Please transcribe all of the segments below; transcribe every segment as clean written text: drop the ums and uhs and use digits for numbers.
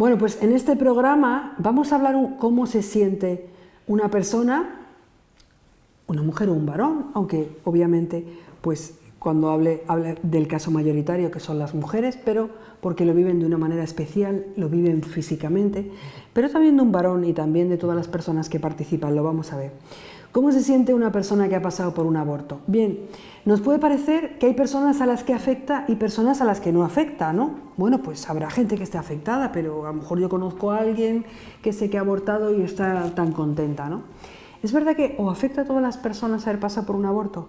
Bueno, pues en este programa vamos a hablar cómo se siente una persona, una mujer o un varón, aunque obviamente pues cuando hable del caso mayoritario, que son las mujeres, pero porque lo viven de una manera especial, lo viven físicamente, pero también de un varón y también de todas las personas que participan, lo vamos a ver. ¿Cómo se siente una persona que ha pasado por un aborto? Bien, nos puede parecer que hay personas a las que afecta y personas a las que no afecta, ¿no? Bueno, pues habrá gente que esté afectada, pero a lo mejor yo conozco a alguien que sé que ha abortado y está tan contenta, ¿no? ¿Es verdad que o afecta a todas las personas haber pasado por un aborto?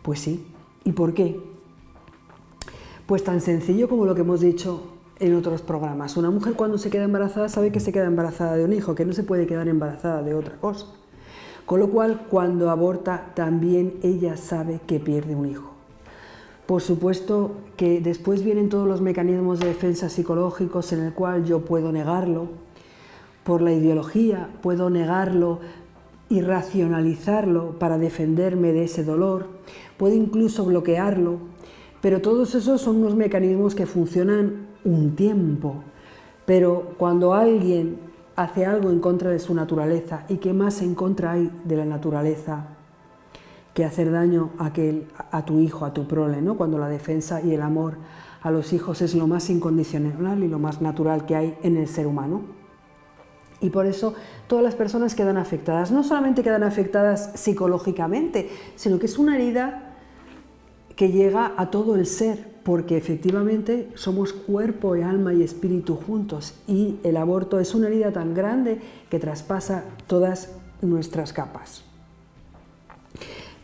Pues sí. ¿Y por qué? Pues tan sencillo como lo que hemos dicho en otros programas. Una mujer cuando se queda embarazada sabe que se queda embarazada de un hijo, que no se puede quedar embarazada de otra cosa. Con lo cual, cuando aborta, también ella sabe que pierde un hijo. Por supuesto que después vienen todos los mecanismos de defensa psicológicos en el cual yo puedo negarlo, por la ideología, puedo negarlo y racionalizarlo para defenderme de ese dolor, puedo incluso bloquearlo, pero todos esos son unos mecanismos que funcionan un tiempo. Pero cuando alguien hace algo en contra de su naturaleza, y qué más en contra hay de la naturaleza que hacer daño a tu hijo, a tu prole, ¿no? Cuando la defensa y el amor a los hijos es lo más incondicional y lo más natural que hay en el ser humano. Y por eso todas las personas quedan afectadas. No solamente quedan afectadas psicológicamente, sino que es una herida que llega a todo el ser, porque efectivamente somos cuerpo y alma y espíritu juntos, y el aborto es una herida tan grande que traspasa todas nuestras capas.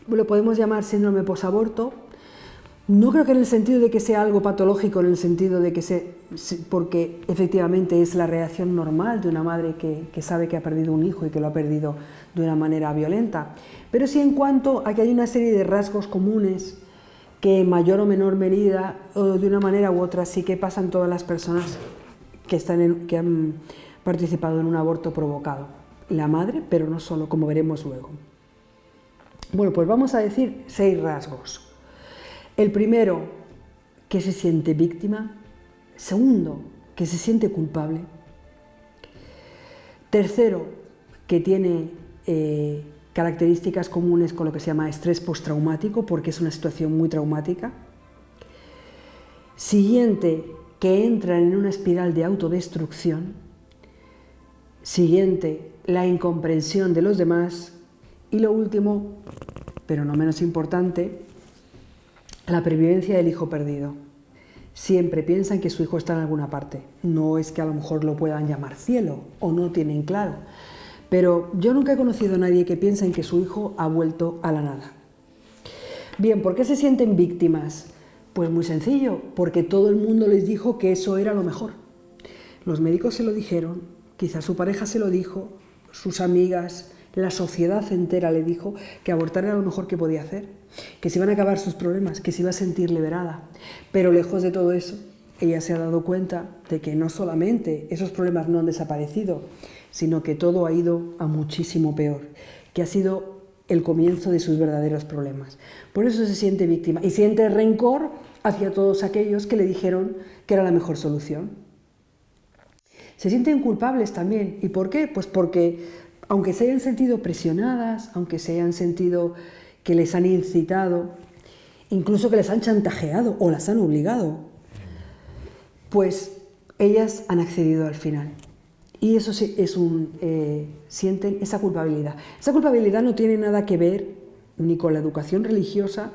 Lo podemos llamar síndrome posaborto. No creo que en el sentido de que sea algo patológico, en el sentido de que porque efectivamente es la reacción normal de una madre que sabe que ha perdido un hijo y que lo ha perdido de una manera violenta, pero sí en cuanto a que hay una serie de rasgos comunes que en mayor o menor medida, o de una manera u otra, sí que pasan todas las personas que han participado en un aborto provocado. La madre, pero no solo, como veremos luego. Bueno, pues vamos a decir 6 rasgos. El primero, que se siente víctima. Segundo, que se siente culpable. Tercero, que tiene características comunes con lo que se llama estrés postraumático, porque es una situación muy traumática. Siguiente, que entran en una espiral de autodestrucción. Siguiente, la incomprensión de los demás. Y lo último, pero no menos importante, la pervivencia del hijo perdido. Siempre piensan que su hijo está en alguna parte. No es que a lo mejor lo puedan llamar cielo o no tienen claro. Pero yo nunca he conocido a nadie que piense en que su hijo ha vuelto a la nada. Bien, ¿por qué se sienten víctimas? Pues muy sencillo, porque todo el mundo les dijo que eso era lo mejor. Los médicos se lo dijeron, quizás su pareja se lo dijo, sus amigas, la sociedad entera le dijo que abortar era lo mejor que podía hacer, que se iban a acabar sus problemas, que se iba a sentir liberada. Pero lejos de todo eso, ella se ha dado cuenta de que no solamente esos problemas no han desaparecido, sino que todo ha ido a muchísimo peor, que ha sido el comienzo de sus verdaderos problemas. Por eso se siente víctima y siente rencor hacia todos aquellos que le dijeron que era la mejor solución. Se sienten culpables también. ¿Y por qué? Pues porque aunque se hayan sentido presionadas, aunque se hayan sentido que les han incitado, incluso que les han chantajeado o las han obligado, pues ellas han accedido al final. Y eso sienten esa culpabilidad. Esa culpabilidad no tiene nada que ver ni con la educación religiosa,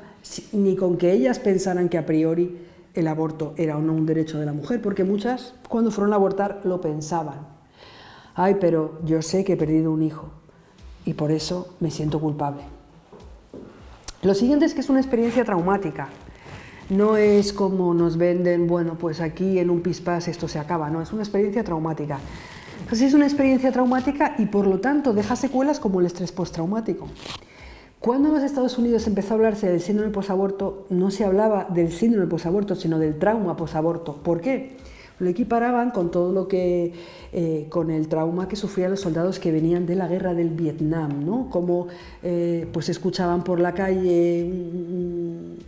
ni con que ellas pensaran que a priori el aborto era o no un derecho de la mujer, porque muchas cuando fueron a abortar lo pensaban. Ay, pero yo sé que he perdido un hijo y por eso me siento culpable. Lo siguiente es que es una experiencia traumática. No es como nos venden, bueno, pues aquí en un pispás esto se acaba, no, es una experiencia traumática. Entonces es una experiencia traumática y por lo tanto deja secuelas como el estrés postraumático. Cuando en los Estados Unidos empezó a hablarse del síndrome posaborto, no se hablaba del síndrome posaborto, sino del trauma posaborto. ¿Por qué? Lo equiparaban con todo lo que, con el trauma que sufrían los soldados que venían de la guerra del Vietnam, ¿no? Como pues escuchaban por la calle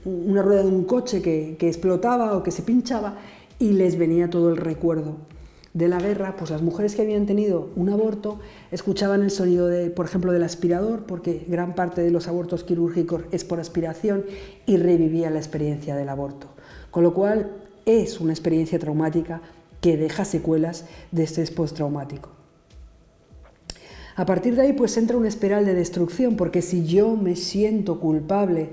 una rueda de un coche que explotaba o que se pinchaba y les venía todo el recuerdo de la guerra, pues las mujeres que habían tenido un aborto escuchaban el sonido, por ejemplo, del aspirador, porque gran parte de los abortos quirúrgicos es por aspiración, y revivían la experiencia del aborto. Con lo cual es una experiencia traumática que deja secuelas de estrés postraumático. A partir de ahí pues entra una espiral de destrucción, porque si yo me siento culpable,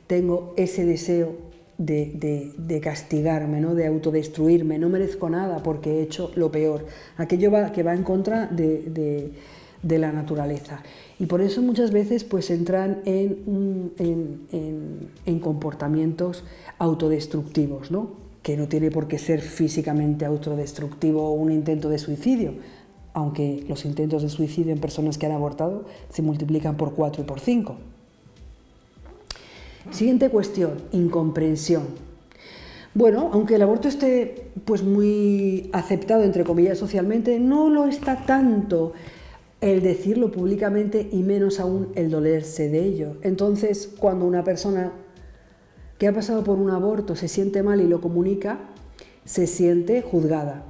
tengo ese deseo de castigarme, ¿no? De autodestruirme, no merezco nada porque he hecho lo peor, aquello que va en contra de la naturaleza. Y por eso muchas veces pues entran en comportamientos autodestructivos, ¿no? Que no tiene por qué ser físicamente autodestructivo un intento de suicidio, aunque los intentos de suicidio en personas que han abortado se multiplican por 4 y por 5. Siguiente cuestión, incomprensión. Bueno, aunque el aborto esté pues muy aceptado, entre comillas, socialmente, no lo está tanto el decirlo públicamente y menos aún el dolerse de ello. Entonces, cuando una persona que ha pasado por un aborto se siente mal y lo comunica, se siente juzgada.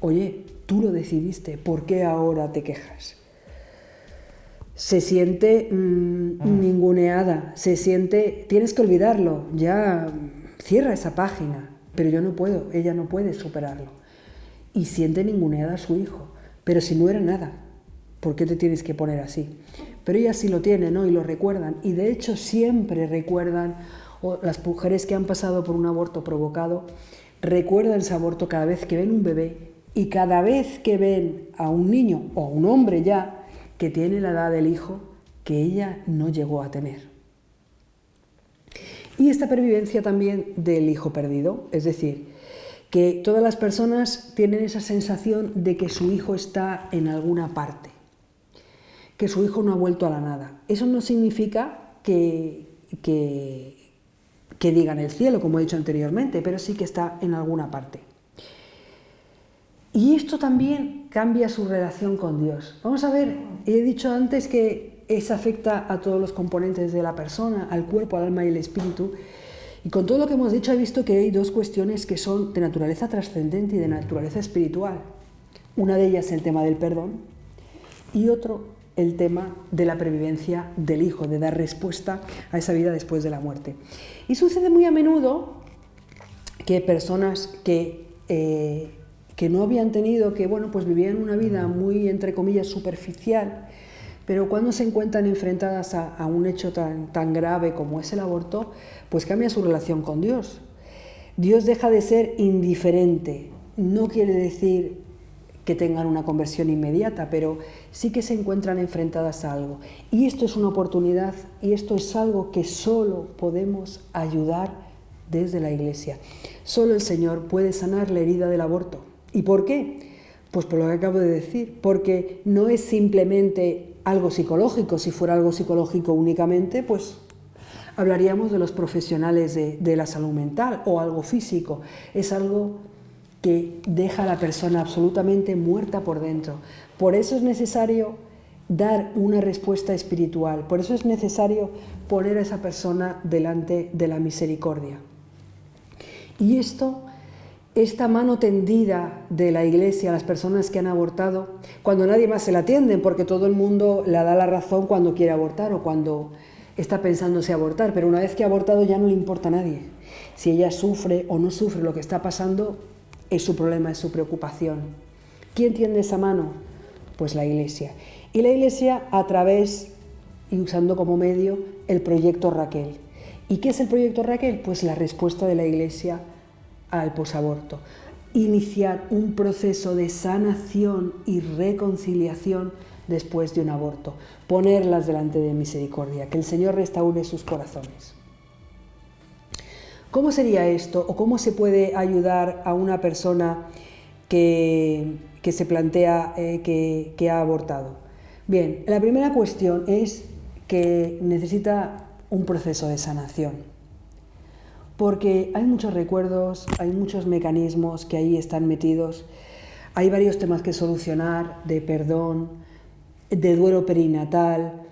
Oye, tú lo decidiste, ¿por qué ahora te quejas? Se siente ninguneada, se siente, tienes que olvidarlo, ya cierra esa página, pero yo no puedo, ella no puede superarlo. Y siente ninguneada a su hijo, pero si no era nada, ¿por qué te tienes que poner así? Pero ellas sí lo tienen, ¿no? Y lo recuerdan, y de hecho siempre recuerdan, o las mujeres que han pasado por un aborto provocado, recuerdan ese aborto cada vez que ven un bebé, y cada vez que ven a un niño, o a un hombre ya, que tiene la edad del hijo que ella no llegó a tener. Y esta pervivencia también del hijo perdido, es decir, que todas las personas tienen esa sensación de que su hijo está en alguna parte, que su hijo no ha vuelto a la nada. Eso no significa que digan el cielo, como he dicho anteriormente, pero sí que está en alguna parte. Y esto también cambia su relación con Dios. Vamos a ver, he dicho antes que eso afecta a todos los componentes de la persona, al cuerpo, al alma y al espíritu. Y con todo lo que hemos dicho he visto que hay dos cuestiones que son de naturaleza trascendente y de naturaleza espiritual. Una de ellas es el tema del perdón y otro el tema de la pervivencia del hijo, de dar respuesta a esa vida después de la muerte. Y sucede muy a menudo que personas que no habían tenido, que bueno, pues vivían una vida muy, entre comillas, superficial, pero cuando se encuentran enfrentadas a un hecho tan grave como es el aborto, pues cambia su relación con Dios. Dios deja de ser indiferente. No quiere decir que tengan una conversión inmediata, pero sí que se encuentran enfrentadas a algo. Y esto es una oportunidad y esto es algo que solo podemos ayudar desde la Iglesia. Solo el Señor puede sanar la herida del aborto. ¿Y por qué? Pues por lo que acabo de decir, porque no es simplemente algo psicológico. Si fuera algo psicológico únicamente, pues hablaríamos de los profesionales de la salud mental, o algo físico. Es algo que deja a la persona absolutamente muerta por dentro. Por eso es necesario dar una respuesta espiritual, por eso es necesario poner a esa persona delante de la misericordia. Y esta mano tendida de la Iglesia a las personas que han abortado, cuando nadie más se la atienden, porque todo el mundo le da la razón cuando quiere abortar o cuando está pensándose abortar, pero una vez que ha abortado ya no le importa a nadie. Si ella sufre o no sufre lo que está pasando, es su problema, es su preocupación. ¿Quién tiende esa mano? Pues la Iglesia. Y la Iglesia a través, y usando como medio, el proyecto Raquel. ¿Y qué es el proyecto Raquel? Pues la respuesta de la Iglesia al posaborto. Iniciar un proceso de sanación y reconciliación después de un aborto. Ponerlas delante de misericordia, que el Señor restaure sus corazones. ¿Cómo sería esto? ¿O cómo se puede ayudar a una persona que se plantea que ha abortado? Bien, la primera cuestión es que necesita un proceso de sanación. Porque hay muchos recuerdos, hay muchos mecanismos que ahí están metidos, hay varios temas que solucionar, de perdón, de duelo perinatal,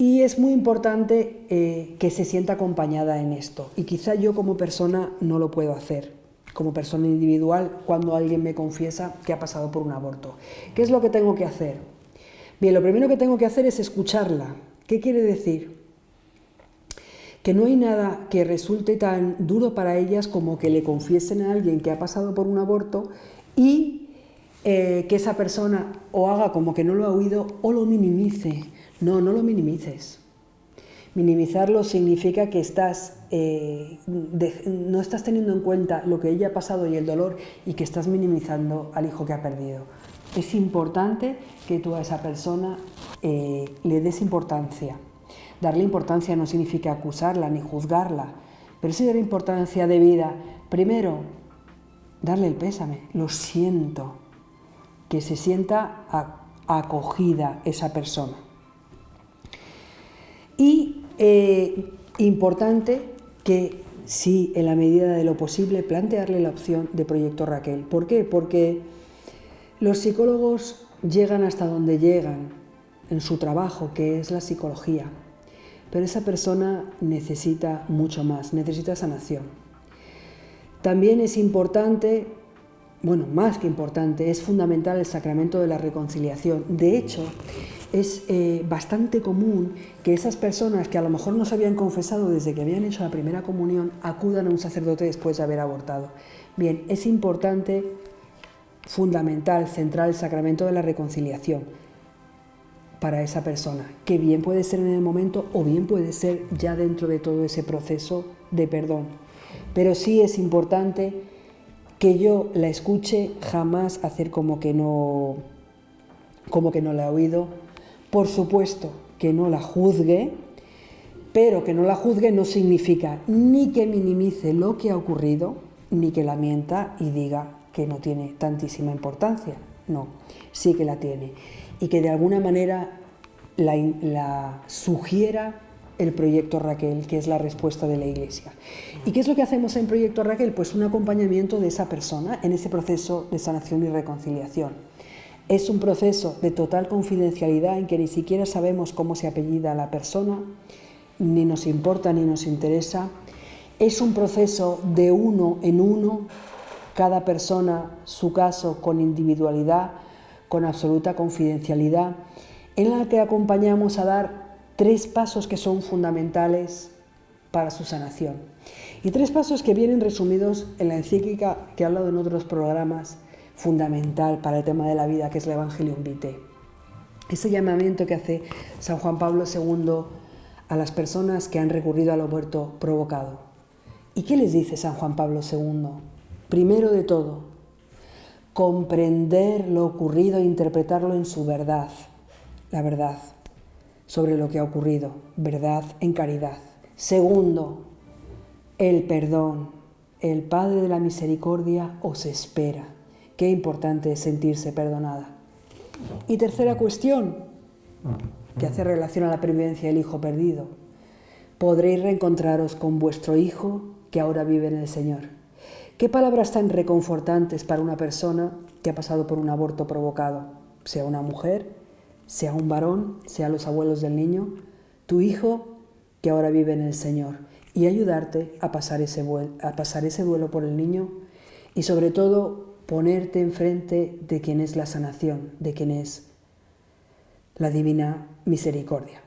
y es muy importante que se sienta acompañada en esto. Y quizá yo como persona no lo puedo hacer. como persona individual, cuando alguien me confiesa que ha pasado por un aborto. ¿Qué es lo que tengo que hacer? Bien, lo primero que tengo que hacer es escucharla. ¿Qué quiere decir? Que no hay nada que resulte tan duro para ellas como que le confiesen a alguien que ha pasado por un aborto y que esa persona o haga como que no lo ha oído o lo minimice. No, no lo minimices. Minimizarlo significa que no estás teniendo en cuenta lo que ella ha pasado y el dolor, y que estás minimizando al hijo que ha perdido. Es importante que tú a esa persona le des importancia. Darle importancia no significa acusarla ni juzgarla, pero sí darle importancia de vida. Primero, darle el pésame, lo siento, que se sienta acogida esa persona. Y importante que, sí, en la medida de lo posible, plantearle la opción de Proyecto Raquel. ¿Por qué? Porque los psicólogos llegan hasta donde llegan en su trabajo, que es la psicología, pero esa persona necesita mucho más, necesita sanación. También es importante, bueno, más que importante, es fundamental el sacramento de la reconciliación. De hecho, es bastante común que esas personas que a lo mejor no se habían confesado desde que habían hecho la primera comunión acudan a un sacerdote después de haber abortado. Bien, es importante, fundamental, central, el sacramento de la reconciliación para esa persona, que bien puede ser en el momento o bien puede ser ya dentro de todo ese proceso de perdón. Pero sí es importante que yo la escuche, jamás hacer como que no la he oído. Por supuesto que no la juzgue, pero que no la juzgue no significa ni que minimice lo que ha ocurrido, ni que la mienta y diga que no tiene tantísima importancia. No, sí que la tiene. Y que de alguna manera la sugiera el Proyecto Raquel, que es la respuesta de la Iglesia. ¿Y qué es lo que hacemos en Proyecto Raquel? Pues un acompañamiento de esa persona en ese proceso de sanación y reconciliación. Es un proceso de total confidencialidad en que ni siquiera sabemos cómo se apellida la persona, ni nos importa ni nos interesa. Es un proceso de uno en uno, cada persona, su caso, con individualidad, con absoluta confidencialidad, en la que acompañamos a dar 3 pasos que son fundamentales para su sanación. Y 3 pasos que vienen resumidos en la encíclica que he hablado en otros programas, fundamental para el tema de la vida, que es el Evangelium Vitae. Ese llamamiento que hace San Juan Pablo II a las personas que han recurrido al aborto provocado. ¿Y qué les dice San Juan Pablo II? Primero de todo, comprender lo ocurrido e interpretarlo en su verdad, la verdad sobre lo que ha ocurrido, verdad en caridad. Segundo, el perdón. El Padre de la Misericordia os espera. Qué importante es sentirse perdonada. Y tercera cuestión, que hace relación a la pervivencia del hijo perdido. Podréis reencontraros con vuestro hijo que ahora vive en el Señor. Qué palabras tan reconfortantes para una persona que ha pasado por un aborto provocado, sea una mujer, sea un varón, sea los abuelos del niño, tu hijo que ahora vive en el Señor, y ayudarte a pasar ese duelo por el niño y sobre todo ponerte enfrente de quien es la sanación, de quien es la divina misericordia.